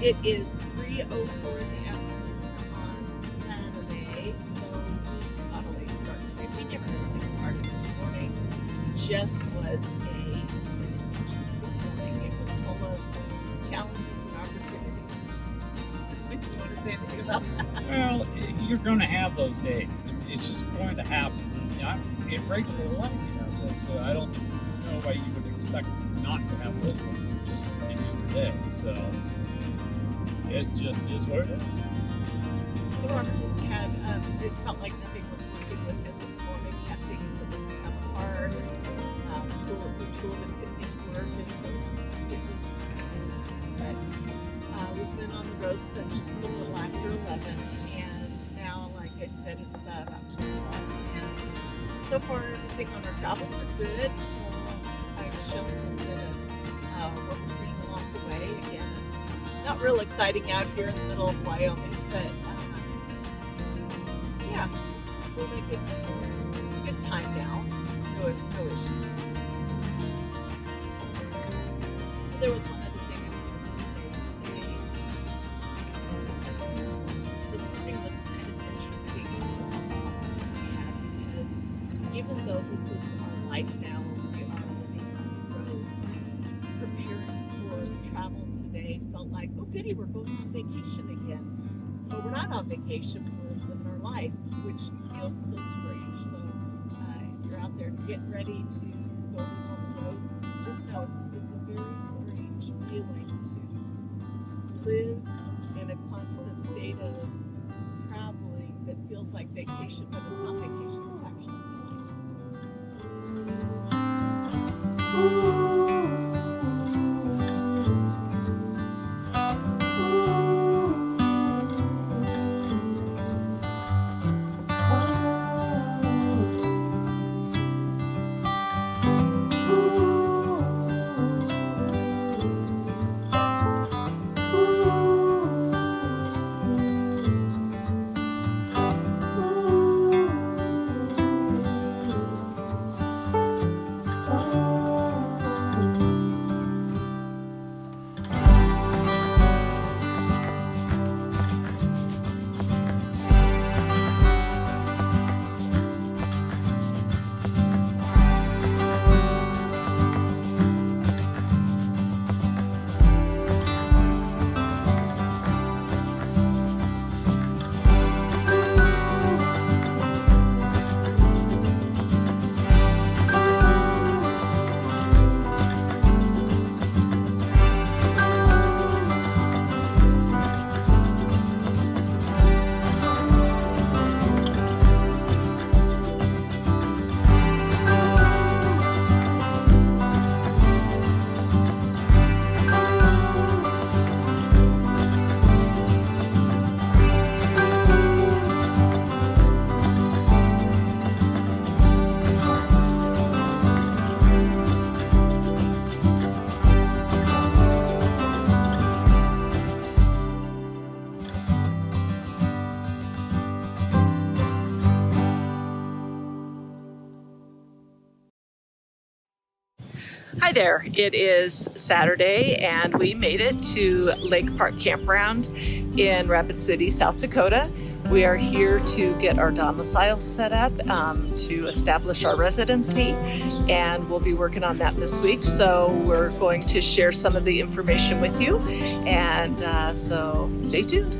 It is 3:04 in the afternoon on Saturday, so we got a late start today. We never had a late start this morning. Just was a interesting morning. It was full of challenges and opportunities. Do you want to say anything about that? Well, you're going to have those days. It's just going to happen. In regular life, you know, but I don't know why you would expect not to have those ones just any other day. So it just is what it is. So Robert just had, it felt like nothing was working with him this morning. He had things that were kind of hard. We tooled and get things work, and so it was just kind of but we've been on the road since just a little after 11, and now, like I said, it's about 2 o'clock, and so far everything on our travels are good. So I've shown a little bit of what we're seeing along the way. Again, it's not real exciting out here in the middle of Wyoming, but yeah, we're making good time now. No issues. So there was one other thing I wanted to say today. This morning was kind of interesting because even though this is our life now, we are living on the road, preparing for travel today felt like, oh goody, we're going on vacation again. But we're not on vacation, we're living our life, which feels so strange. So if you're out there getting ready to go on the road, just know it's a very strange feeling to live in a constant state of traveling that feels like vacation, but it's not vacation, it's actually life. Hi there, it is Saturday and we made it to Lake Park Campground in Rapid City, South Dakota. We are here to get our domicile set up to establish our residency, and we'll be working on that this week. So we're going to share some of the information with you, and so stay tuned.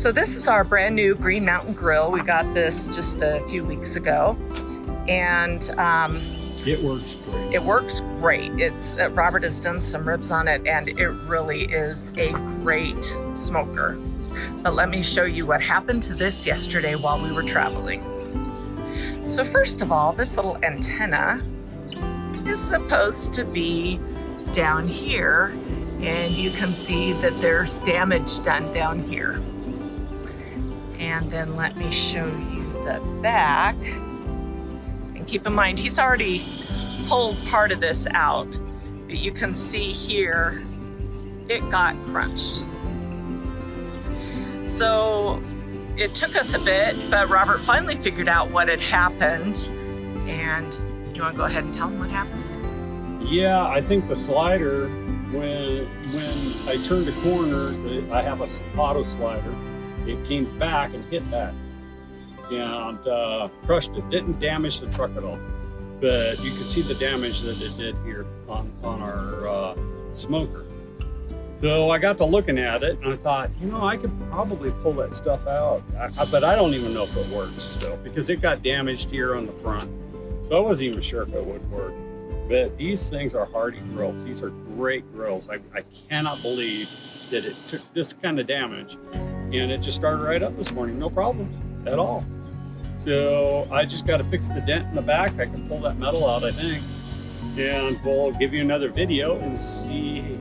So this is our brand new Green Mountain Grill. We got this just a few weeks ago, and it works great. It works great. It's Robert has done some ribs on it, and it really is a great smoker. But let me show you what happened to this yesterday while we were traveling. So first of all, this little antenna is supposed to be down here, and you can see that there's damage done down here. And then let me show you the back. And keep in mind, he's already pulled part of this out, but you can see here, it got crunched. So it took us a bit, but Robert finally figured out what had happened. And you want to go ahead and tell him what happened? Yeah, I think the slider, when I turned a corner, I have a auto slider. It came back and hit that and crushed it. Didn't damage the truck at all, but you can see the damage that it did here on our smoker. So I got to looking at it and I thought, you know, I could probably pull that stuff out, but I don't even know if it works still because it got damaged here on the front. So I wasn't even sure if it would work. But these things are hardy grills. These are great grills. I cannot believe that it took this kind of damage and it just started right up this morning. No problems at all. So I just got to fix the dent in the back. I can pull that metal out, I think. And we'll give you another video and see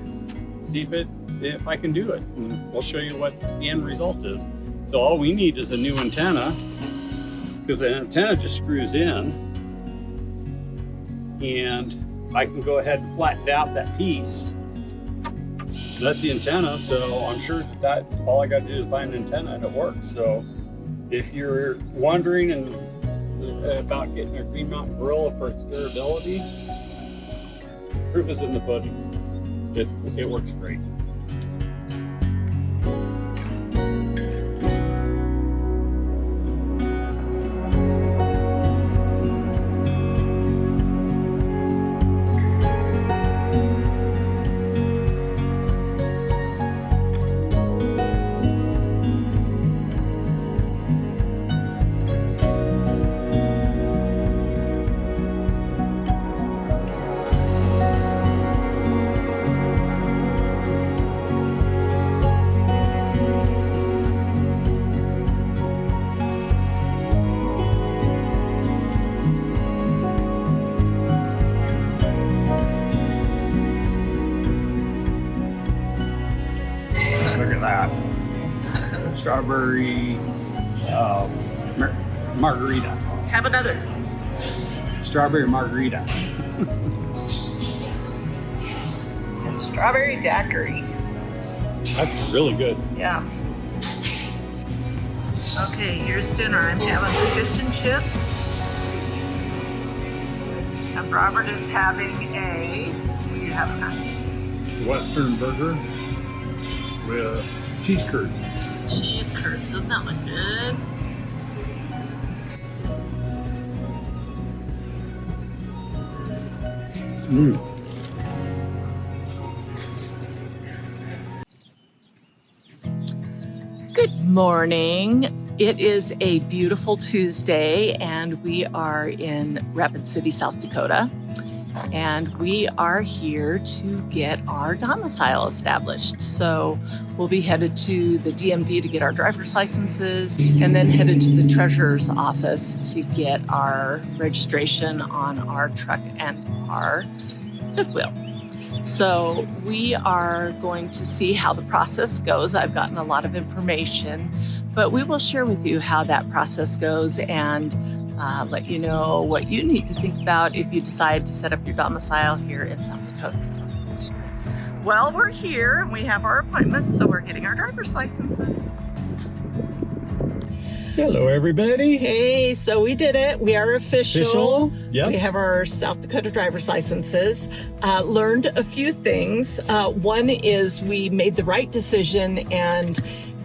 if I can do it. And we'll show you what the end result is. So all we need is a new antenna because the antenna just screws in. And I can go ahead and flatten out that piece. That's the antenna, so I'm sure that all I got to do is buy an antenna and it works. So if you're wondering about getting a Green Mountain Grill for its durability, proof is in the pudding. It works great. Look at that. Strawberry margarita. Have another. Strawberry margarita. And strawberry daiquiri. That's really good. Yeah. Okay, here's dinner. I'm having the fish and chips. And Robert is having what are you having that? Western burger with cheese curds. Cheese curds. Doesn't that look good? Good morning. It is a beautiful Tuesday, and we are in Rapid City, South Dakota. And we are here to get our domicile established. So we'll be headed to the DMV to get our driver's licenses, and then headed to the treasurer's office to get our registration on our truck and our fifth wheel. So we are going to see how the process goes. I've gotten a lot of information, but we will share with you how that process goes and let you know what you need to think about if you decide to set up your domicile here in South Dakota. Well, we're here and we have our appointments, so we're getting our driver's licenses. Hello, everybody. Hey, so we did it. We are official. Yep. We have our South Dakota driver's licenses. Learned a few things. One is we made the right decision and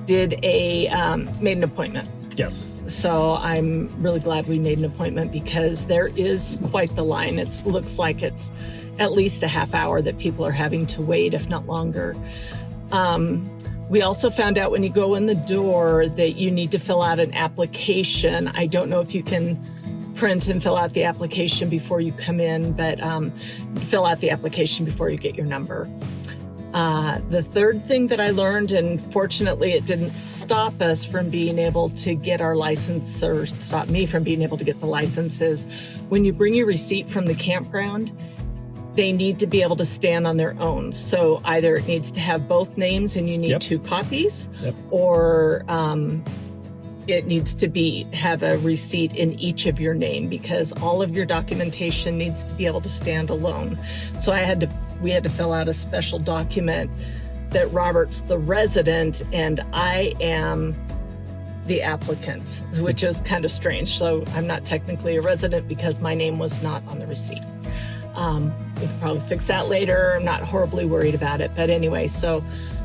made an appointment. Yes. So I'm really glad we made an appointment because there is quite the line. It looks like it's at least a half hour that people are having to wait, if not longer. We also found out when you go in the door that you need to fill out an application. I don't know if you can print and fill out the application before you come in, but fill out the application before you get your number. The third thing that I learned, and fortunately it didn't stop us from being able to get our license, or stop me from being able to get the license, is when you bring your receipt from the campground, they need to be able to stand on their own. So either it needs to have both names and you need 2 copies, or it needs to have a receipt in each of your name, because all of your documentation needs to be able to stand alone. So we had to fill out a special document that Robert's the resident and I am the applicant, which is kind of strange. So I'm not technically a resident because my name was not on the receipt. We could probably fix that later. I'm not horribly worried about it. But anyway, so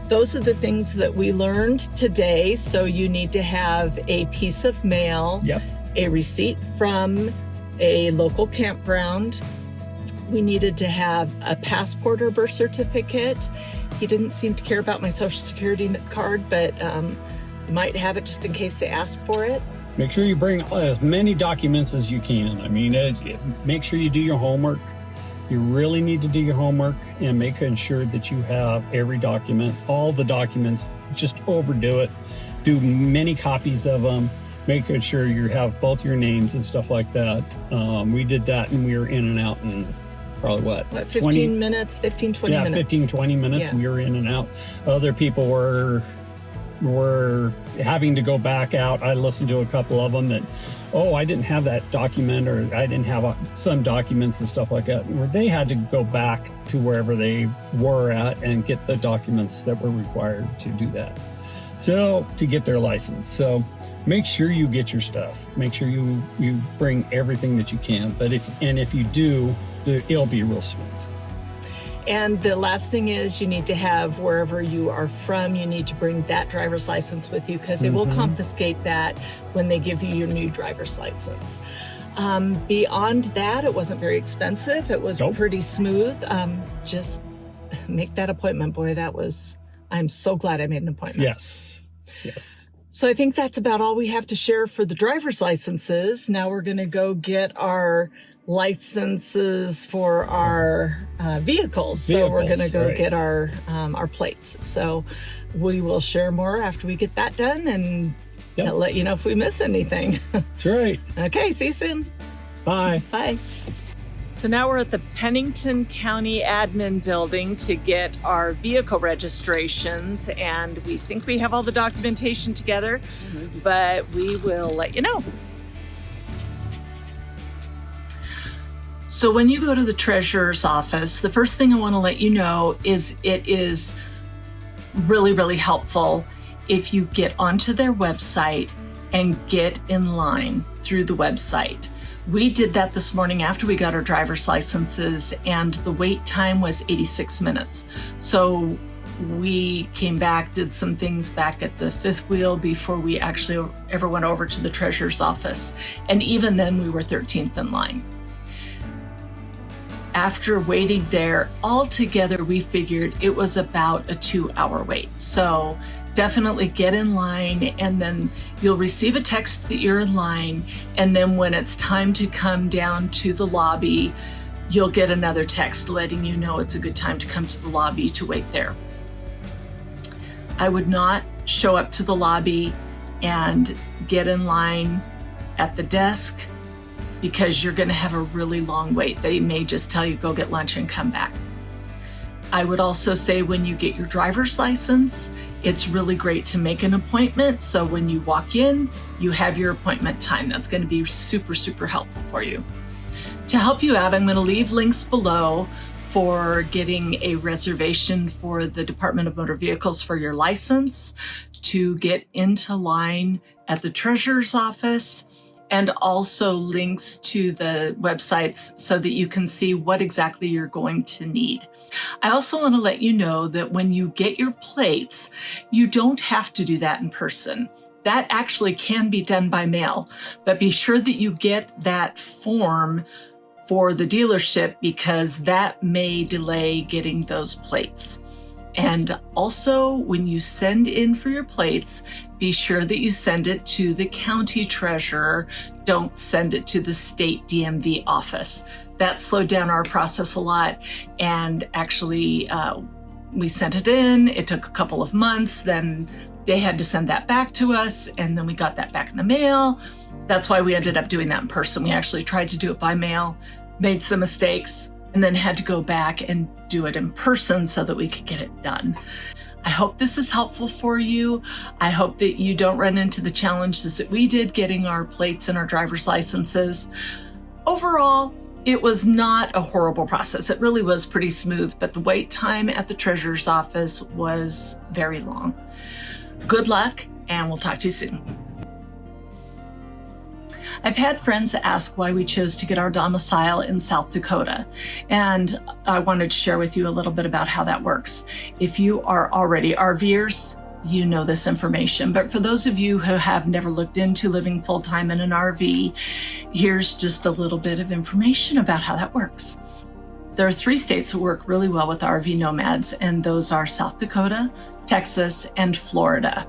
those are the things that we learned today. So you need to have a piece of mail, a receipt from a local campground. We needed to have a passport or birth certificate. He didn't seem to care about my social security card, but might have it just in case they ask for it. Make sure you bring as many documents as you can. I mean, make sure you do your homework. You really need to do your homework and make sure that you have every document, all the documents. Just overdo it. Do many copies of them. Making sure you have both your names and stuff like that. We did that and we were in and out in probably 15 minutes, 15, 20 minutes. 15, 20 minutes. Yeah. We were in and out. Other people were having to go back out. I listened to a couple of them that, I didn't have that document, or I didn't have some documents and stuff like that, where they had to go back to wherever they were at and get the documents that were required to do that. So to get their license. So make sure you get your stuff. Make sure you bring everything that you can. But if you do, it'll be real smooth. And the last thing is you need to have, wherever you are from, you need to bring that driver's license with you, because they will confiscate that when they give you your new driver's license. Beyond that, it wasn't very expensive. It was pretty smooth. Just make that appointment. Boy, I'm so glad I made an appointment. Yes. So I think that's about all we have to share for the driver's licenses. Now we're going to go get our licenses for our vehicles. So we're going to go get our plates. So we will share more after we get that done and to let you know if we miss anything. That's right. Okay, see you soon. Bye. Bye. So now we're at the Pennington County Admin Building to get our vehicle registrations, and we think we have all the documentation together, but we will let you know. So when you go to the treasurer's office, the first thing I want to let you know is it is really, really helpful if you get onto their website and get in line through the website. We did that this morning after we got our driver's licenses, and the wait time was 86 minutes. So we came back, did some things back at the fifth wheel before we actually ever went over to the treasurer's office. And even then we were 13th in line. After waiting there, altogether we figured it was about a 2-hour wait. So definitely get in line, and then you'll receive a text that you're in line, and then when it's time to come down to the lobby, you'll get another text letting you know it's a good time to come to the lobby to wait there. I would not show up to the lobby and get in line at the desk, because you're going to have a really long wait. They may just tell you go get lunch and come back. I would also say when you get your driver's license, it's really great to make an appointment. So when you walk in, you have your appointment time. That's going to be super, super helpful for you. To help you out, I'm going to leave links below for getting a reservation for the Department of Motor Vehicles for your license, to get into line at the treasurer's office, and also links to the websites so that you can see what exactly you're going to need. I also want to let you know that when you get your plates, you don't have to do that in person. That actually can be done by mail, but be sure that you get that form for the dealership, because that may delay getting those plates. And also, when you send in for your plates, be sure that you send it to the county treasurer. Don't send it to the state DMV office. That slowed down our process a lot. And actually, we sent it in. It took a couple of months. Then they had to send that back to us. And then we got that back in the mail. That's why we ended up doing that in person. We actually tried to do it by mail, made some mistakes, and then had to go back and do it in person so that we could get it done. I hope this is helpful for you. I hope that you don't run into the challenges that we did getting our plates and our driver's licenses. Overall, it was not a horrible process. It really was pretty smooth, but the wait time at the treasurer's office was very long. Good luck, and we'll talk to you soon. I've had friends ask why we chose to get our domicile in South Dakota, and I wanted to share with you a little bit about how that works. If you are already RVers, you know this information, but for those of you who have never looked into living full-time in an RV, here's just a little bit of information about how that works. There are 3 states that work really well with RV nomads, and those are South Dakota, Texas, and Florida.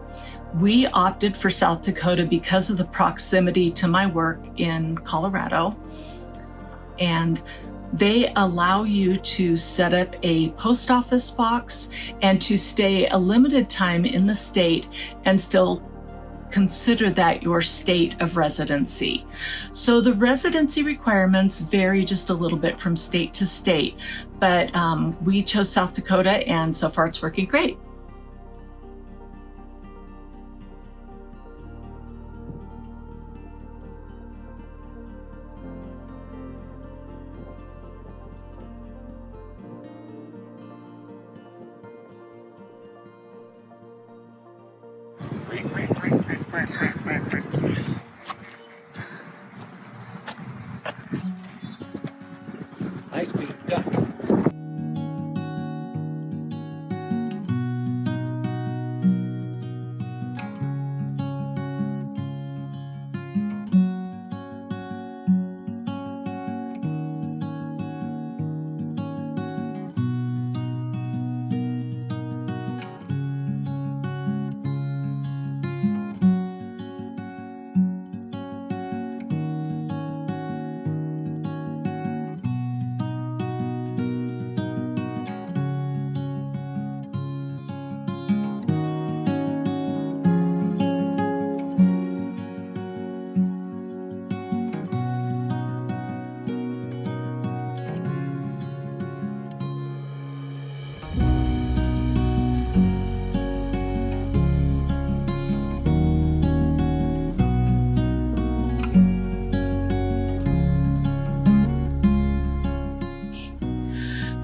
We opted for South Dakota because of the proximity to my work in Colorado, and they allow you to set up a post office box and to stay a limited time in the state and still consider that your state of residency. So the residency requirements vary just a little bit from state to state, but we chose South Dakota, and so far it's working great. High-speed duck.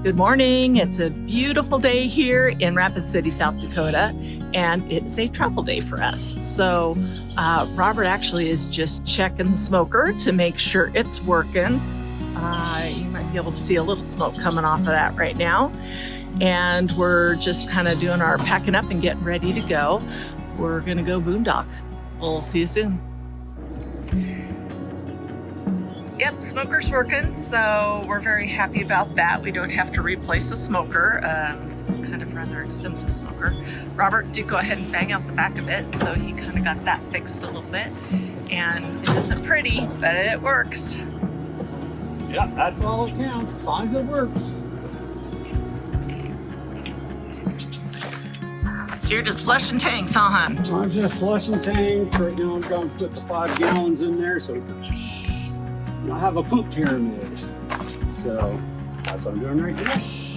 Good morning. It's a beautiful day here in Rapid City, South Dakota, and it's a travel day for us. So Robert actually is just checking the smoker to make sure it's working. You might be able to see a little smoke coming off of that right now. And we're just kind of doing our packing up and getting ready to go. We're gonna go boondock. We'll see you soon. Yep, smoker's working, so we're very happy about that. We don't have to replace the smoker, kind of rather expensive smoker. Robert did go ahead and bang out the back of it, so he kind of got that fixed a little bit. And it isn't pretty, but it works. Yeah, that's all that counts, as long as it works. So you're just flushing tanks, huh, hon? I'm just flushing tanks. Right now I'm going to put the 5 gallons in there so I have a poop pyramid. So that's what I'm doing right now.